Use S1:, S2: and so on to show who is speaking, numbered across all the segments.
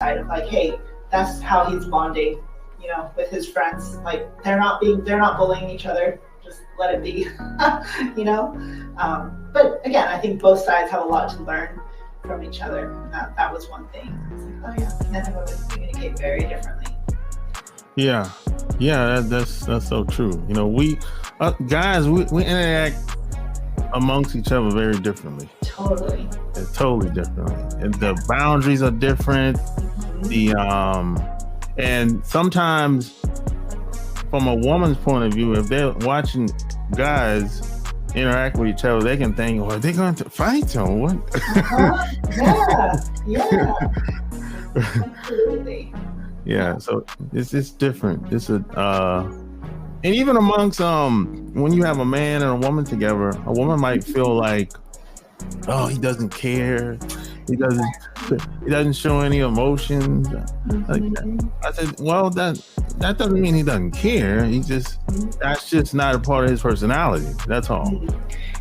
S1: side of like, hey, that's how he's bonding, you know, with his friends. Like they're not bullying each other. Just let it be, you know. But again, I think both sides have a lot to learn from each other. That was one thing. It's like, oh yeah, men and women communicate very differently.
S2: Yeah, that's so true. You know, we guys, we interact amongst each other very differently.
S1: Totally.
S2: It's totally differently, and the boundaries are different. The and sometimes, from a woman's point of view, if they're watching guys interact with each other, they can think, "Well, are they going to fight or what?"
S1: Yeah. Absolutely.
S2: Yeah, so it's different. And even amongst when you have a man and a woman together, a woman might feel like, oh, he doesn't care. He doesn't show any emotions. Like that. I said, well, that doesn't mean he doesn't care. That's just not a part of his personality. That's all.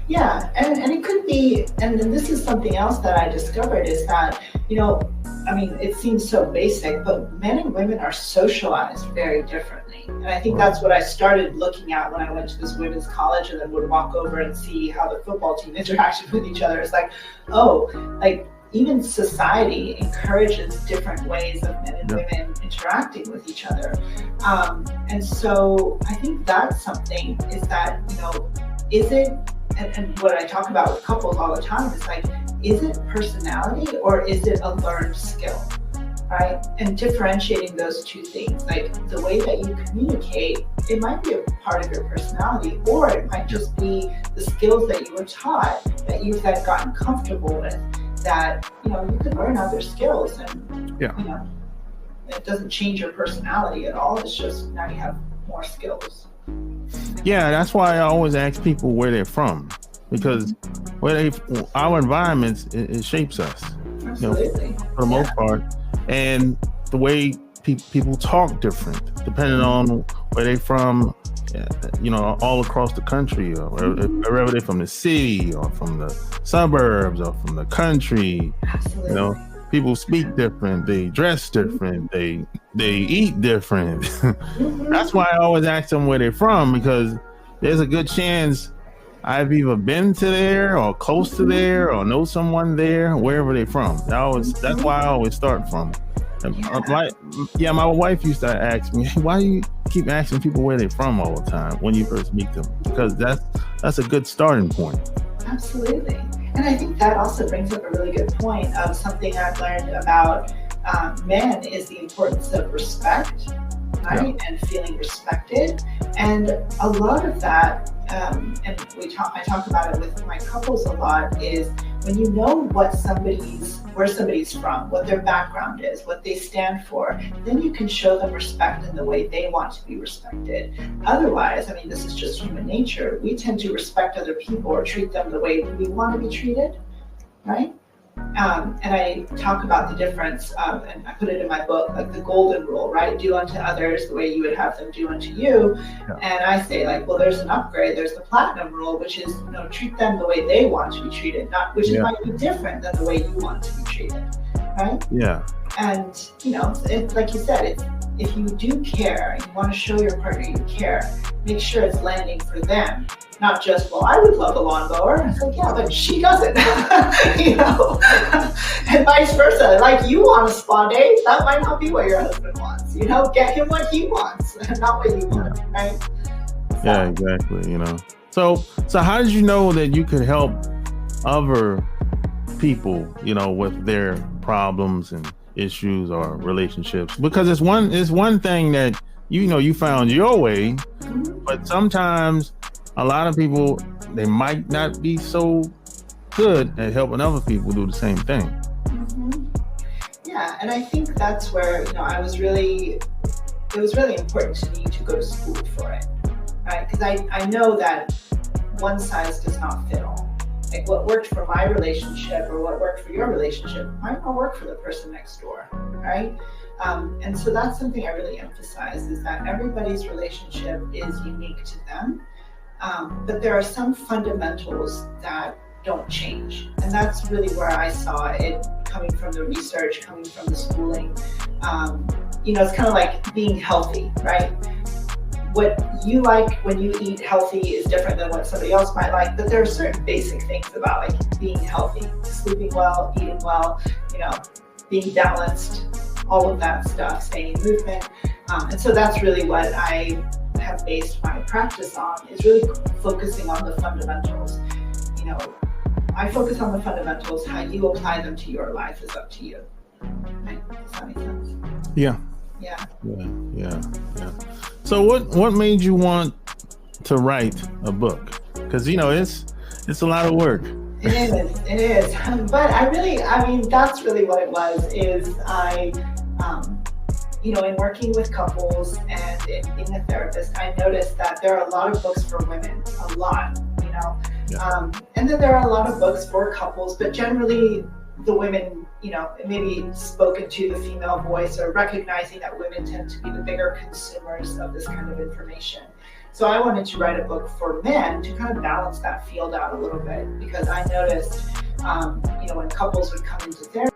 S1: Yeah, and it could be, and this is something else that I discovered is that, you know, I mean, it seems so basic, but men and women are socialized very differently. And I think that's what I started looking at when I went to this women's college and then would walk over and see how the football team interacted with each other. It's like, oh, like even society encourages different ways of men and women interacting with each other. And so I think that's something is that, you know, is it, and what I talk about with couples all the time is like, is it personality or is it a learned skill, right? And differentiating those two things, like the way that you communicate, it might be a part of your personality, or it might just be the skills that you were taught, that you've then gotten comfortable with, that, you know, you can learn other skills and, you know, it doesn't change your personality at all. It's just now you have more skills.
S2: Yeah, that's why I always ask people where they're from, because our environments, it shapes us.
S1: Absolutely.
S2: You know, for the most part, and the way people talk different depending on where they're from. You know, all across the country, or wherever they're from, the city or from the suburbs or from the country.
S1: Absolutely.
S2: You know, people speak different, they dress different, they eat different. That's why I always ask them where they're from, because there's a good chance I've either been to there or close to there or know someone there, wherever they're from. That's why I always start from. My wife used to ask me, why do you keep asking people where they're from all the time when you first meet them? Because that's a good starting point.
S1: Absolutely. And I think that also brings up a really good point of something I've learned about men is the importance of respect, right? And feeling respected. And a lot of that, and I talk about it with my couples a lot, is when you know where somebody's from, what their background is, what they stand for, then you can show them respect in the way they want to be respected. Otherwise, I mean, this is just human nature. We tend to respect other people or treat them the way we want to be treated, right? And I talk about the difference, and I put it in my book, like the golden rule, right? Do unto others the way you would have them do unto you. Yeah. And I say, like, well, there's an upgrade. There's the platinum rule, which is, you know, treat them the way they want to be treated, which might be different than the way you want to be treated, right?
S2: Yeah.
S1: And, you know, it's like you said, if you do care and you want to show your partner you care, make sure it's landing for them. Not just, well, I would love a lawnmower. It's like, yeah, but she doesn't, you know, and vice versa. Like, you want a spa day, that might not be what your husband wants. You know, get him what he wants, not what you want, right? So.
S2: Yeah, exactly. You know, so how did you know that you could help other people, you know, with their problems and issues or relationships? Because it's one thing that, you know, you found your way, but sometimes a lot of people, they might not be so good at helping other people do the same thing.
S1: Mm-hmm. Yeah, and I think that's where, you know, it was really important to me to go to school for it, right? Because I know that one size does not fit all. Like, what worked for my relationship or what worked for your relationship might not work for the person next door, right? And so that's something I really emphasize, is that everybody's relationship is unique to them. But there are some fundamentals that don't change. And that's really where I saw it, coming from the research, coming from the schooling, It's kind of like being healthy, right? What you like when you eat healthy is different than what somebody else might like, but there are certain basic things about like being healthy, sleeping well, eating well, being balanced, all of that stuff, staying in movement. And so that's really what I have based my practice on, is really focusing on the fundamentals. I focus on the fundamentals. How you apply them to your life is up to you. Right? Does that make sense?
S2: Yeah.
S1: Yeah.
S2: So what made you want to write a book? Because it's a lot of work.
S1: It is. But that's really what it was, is I in working with couples and in being a therapist, I noticed that there are a lot of books for women, a lot,
S2: Yeah.
S1: And then there are a lot of books for couples, but generally the women, maybe spoken to the female voice, or recognizing that women tend to be the bigger consumers of this kind of information. So I wanted to write a book for men to kind of balance that field out a little bit, because I noticed, when couples would come into therapy,